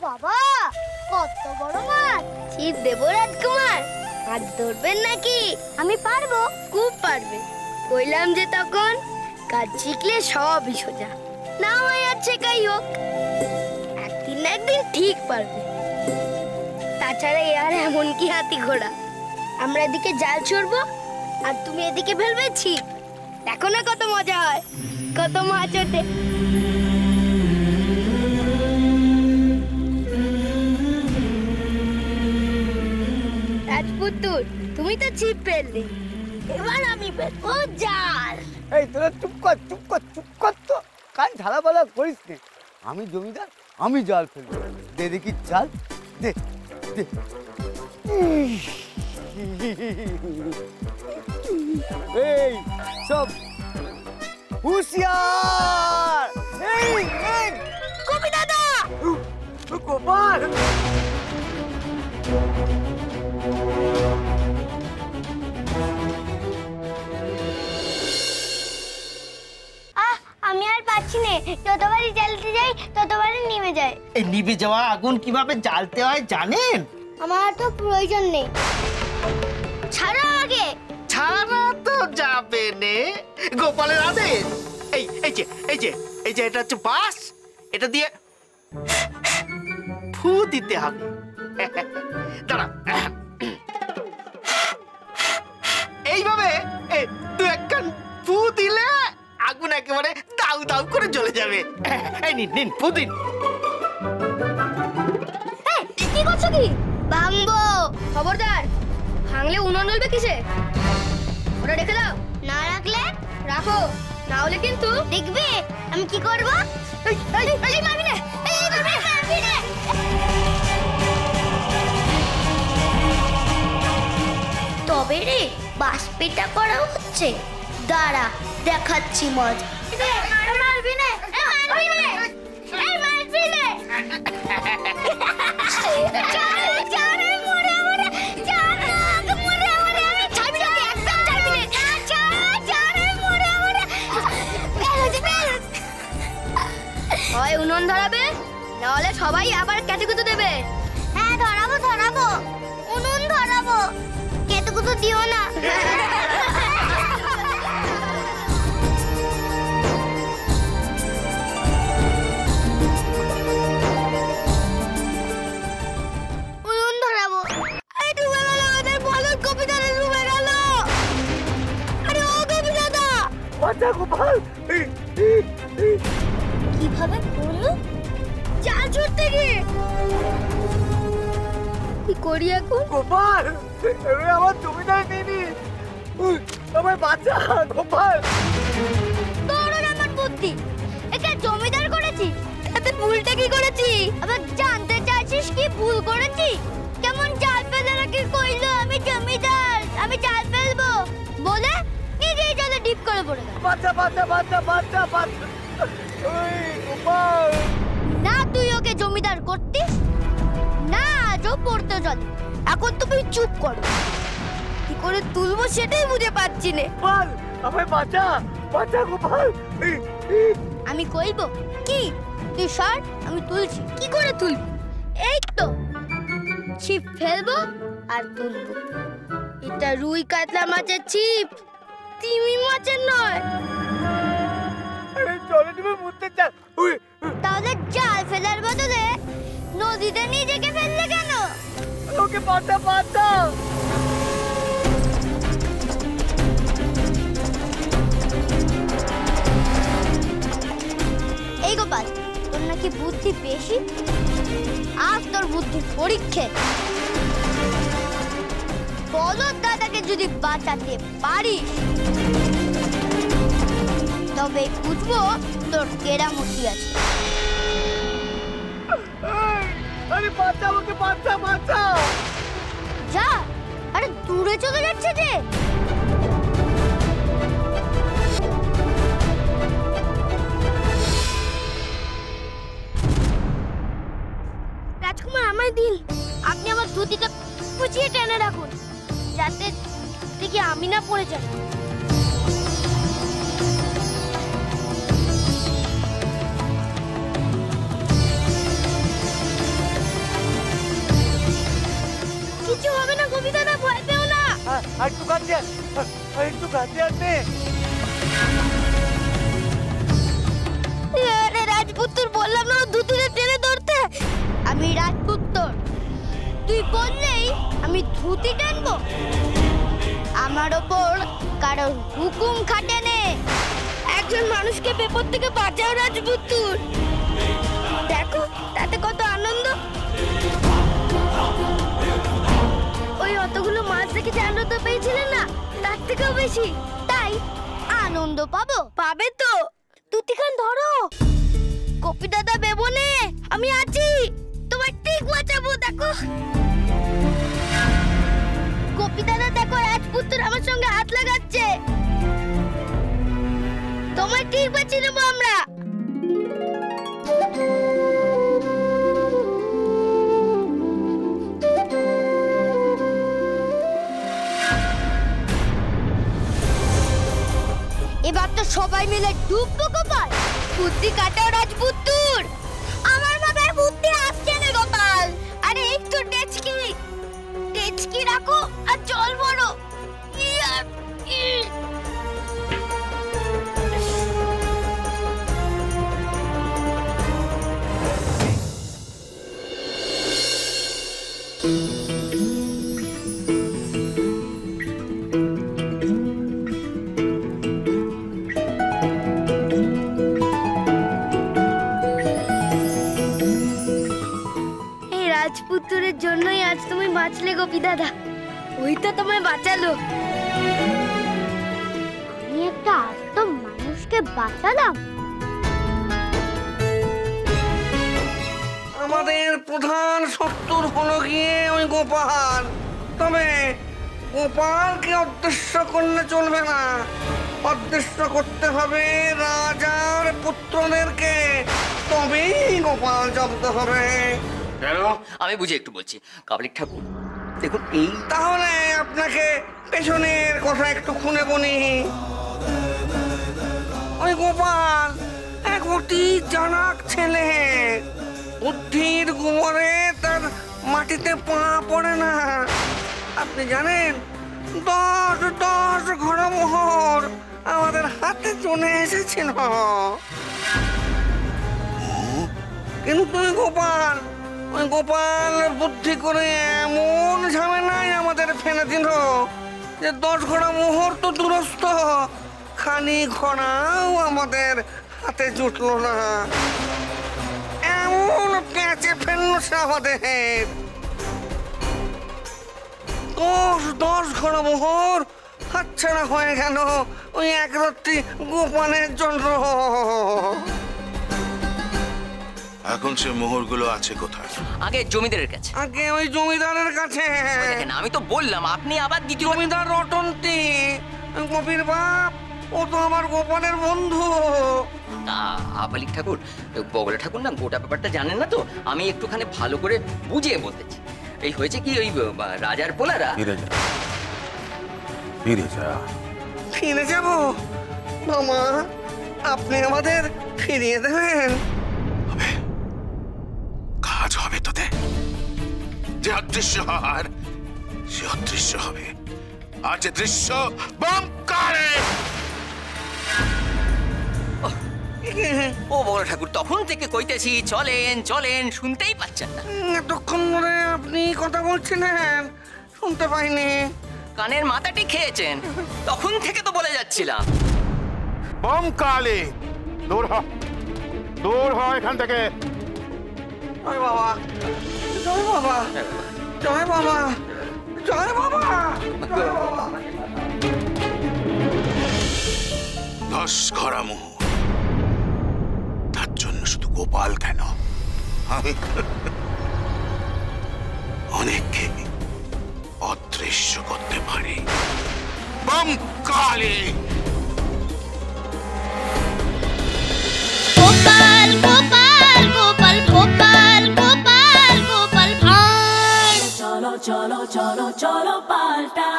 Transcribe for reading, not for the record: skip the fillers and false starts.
বাবা কত বড় মাছ! ছিপ দেবো রাজকুমার, মাছ ধরবেন নাকি? আমি পারবো। খুব পারবে, কইলাম যে তখন। কাজ শিখলে সবই সোজা। না হয় আর শেখাই হোক, একদিন না একদিন ঠিক পারবে। তাছাড়া আর এমন কি হাতি ঘোড়া, আমরা এদিকে জাল ছড়বো আর তুমি এদিকে ফেলবে ছিপ। দেখো না কত মজা হয়, কত মাছ ওঠে। রাজপুত্তুর, তুমি তো ছিপ ফেললে, এবার আমি ফেলবো জাল। এই তোরা চুপ কর, চুপ কর, চুপ কর তো। কান ঝালাপালা করিস নে। আমি জমিদার, আমি জাল ফেলবো। দে দেখি জাল, দে দে। এই সব হুঁশিয়ার! এই এই কবি দাদা! গোপাল! আমি আর পাচ্ছি না, যতবারই জ্বালতে যাই ততবারই নিভে যায়। এই নিভে যাওয়া আগুন কিভাবে জ্বালতে হয় জানেন? আমার তো প্রয়োজন নেই, ছাড়ো আগে। ছাড়া তো যাবে নে, গোপালের আদেশ। এই এই যে এই যে এই যে এটা হচ্ছে বাঁশ, এটা দিয়ে ফু দিতে হবে। দাঁড়া, এইভাবে দু একখান ফু দিলে আগুন একেবারে দাউ দাউ করে জ্বলে যাবে। এই নিন নিন, ফু দিন। কি করছো কি? ভাঙবো। খবরদার, ভাঙলে উনুন জ্বলবে কিসে? ওটা রেখে দাও। না রাখলে? রাখো, না হলে কিন্তু দেখবে আমি কি করব। এই মারবি না, এই মারবি না। তবে রে বাস পেটা করা হচ্ছে, দাঁড়া দেখাচ্ছি মজা। মারবি না, মারবি না, এই মারবি না। হয় উনুন ধরাবে, নাহলে সবাই আবার কেতুকুতু দেবে। হ্যাঁ ধরাবো ধরাবো, উনুন ধরাবো, কেতুকুতু দিও না। উনুন ধরাবো। এই ডুবে গেল, আমাদের বলদ কবি দাদা ডুবে গেল। আরে ও কবি দাদা! বাঁচা গোপাল! কিভাবে করলো? জাল ছুটতে গিয়ে। কি করি এখন? গোপাল, আমার জমিদার নিনি, আমায় বাঁচা গোপাল! তোর আমার বুদ্ধি, একে জমিদার করেছি, তাতে ভুলটা কি করেছি? আবার জানতে চাইছিস কি ভুল করেছি? কেমন জাল ফেলে রাখি কইলো আমি জমিদার, আমি জাল ফেলবো বলে নিজেই জলে ডিপ করে পড়ে গেল। বাঁচা বাঁচা বাঁচা বাঁচা বাঁচা! গোপাল! না তুই ওকে জমিদার করতিস, না আজও পড়তে চলে। এখন তুমি চুপ করো, কি করে তুলবো সেটাই বুঝে পাচ্ছি না। গোপাল, আমায় বাঁচা, বাঁচা গোপাল! আমি কইবো কি? তুই সর, আমি তুলছি। কি করে তুলবি? এই তো ছিপ ফেলবো আর তুলবো। এটা রুই কাতলা মাছের ছিপ, তিমি মাছের নয়। চলে তুমি মুততে চাস? তাহলে জাল ফেলার বদলে নদীতে নিজেকে ফেললে কেন? ওকে বাঁচা, বাঁচা! এই গোপাল, তোর নাকি বুদ্ধি বেশি, আজ তোর বুদ্ধির পরীক্ষা। বলদ দাদাকে যদি বাঁচাতে পারিস তবে বুঝবো তোর কেরামতি আছে। আরে বাঁচা, আমাকে বাঁচা, বাঁচা! যা, আরে দূরে চলে যাচ্ছে যে। রাজকুমার আমায় দিন, আপনি আমার ধুতিটা কুচিয়ে টেনে রাখুন, যাতে থেকে আমি না পড়ে যাই। একটু কাছে একটু কাছে আসবে। আরে রাজপুত্র, বললাম না ধুতিটা টেনে ধরতে। আমি রাজপুত্র, তুই বললেই আমি ধুতি টানবো? আমার ওপর কারোর হুকুম খাটে নে। একজন মানুষকে বিপদ থেকে বাঁচাও রাজপুত্র। দেখো তাতে কত আনন্দ। ওই অতগুলো মাছ দেখে যে আনন্দ পেয়েছিলেন না, তার থেকেও বেশি। তাই আনন্দ পাবো। পাবে তো। তুতিখান ধরো। কপি দাদা বেবনে, আমি আছি, তোমার ঠিক বাঁচাবো। দেখো কপি দাদা, দেখো রাজপুত্র আমার সঙ্গে হাত লাগাচ্ছে। তোমার ঠিক বাঁচিয়ে নেবো আমরা। এবার তো সবাই মিলে ডুববো গোপাল। বুদ্ধি কাটাও রাজপুত্র। আমার মাথায় বুদ্ধি আসছে না গোপাল। আরে একটু ডেচকি রাখো আর জল ভরো। রাজপুত্রের জন্যই আজ তুমি বাঁচলে গোপী দাদা। ওই তো তোমায় বাঁচালো। আমি একটা আস্ত মানুষকে বাঁচালাম। আমাদের প্রধান শত্রু হলো গিয়ে ওই গোপাল। তবে গোপালকে অদৃশ্য করলে চলবে না, অদৃশ্য করতে হবে রাজার পুত্রদেরকে, তবেই গোপাল জব্দ হবে। কেন? আমি বুঝে একটু বলছি। কাপালিক ঠাকুর দেখুন, এই তাহলে আপনাকে পেছনের কথা একটু খুনে বলি। ওই গোপাল এক অতি চালাক ছেলে। বুদ্ধির গোবরে তার মাটিতে পা পড়ে না। আপনি জানেন 10 ঘোড়া মোহর আমাদের হাতে চলে এসেছিল, কিন্তু ওই গোপাল বুদ্ধি করে এমন ঝামেলায় আমাদের ফেলে দিল যে 10 ঘোড়া মোহর তো দূরস্থ, খানি ঘোড়াও আমাদের হাতে জুটলো না। এমন প্যাঁচে ফেললো সে আমাদের। 10 ঘোড়া মোহর হাতছাড়া হয়ে গেল ওই এক রাত্রি গোপালের জন্য। এখন সে মোহরগুলো আছে কোথায়? আগে জমিদারের কাছে। আগে ওই জমিদারের কাছে। ওই দেখেন, আমি তো বললাম আপনি আবার দ্বিতীয়। জমিদার রটন্তি, কপির বাপ, ও তো আমার গোপালের বন্ধু। কাপালিক ঠাকুর, বগলা ঠাকুর না গোটা ব্যাপারটা জানেন না তো। আমি একটুখানি ভালো করে বুঝিয়ে বলতেছি। এই হয়েছে কি, ওই রাজার পোলারা। ফিরে যাব মামা, আপনি আমাদের ফিরিয়ে দেবেন? কাজ হবে তোদের। যে অদৃশ্য হওয়ার সে অদৃশ্য হবে, আর যে দৃশ্য বঙ্কারে। ও বগলা ঠাকুর, তখন থেকে কইতেছি চলেন চলেন, শুনতেই পাচ্ছেন না। এতক্ষণ ধরে আপনি কথা বলছিলেন, শুনতে পাইনি। কানের মাথাটি খেয়েছেন, তখন থেকে তো বলে যাচ্ছিলাম। বঙ্কালে দূর হ এখান থেকে। জয় বাবা, জয় বাবা, জয় বাবা, জয় বাবা, জয় বাবা। 10 ঘোড়া মোহর, তার জন্য শুধু গোপাল কেন, আমি অনেককে অদৃশ্য করতে পারি। বঙ্কালে গোপাল গোপাল গোপাল গোপাল গোপাল গোপাল ভাঁড়। চলো চলো চলো চলো পাল্টা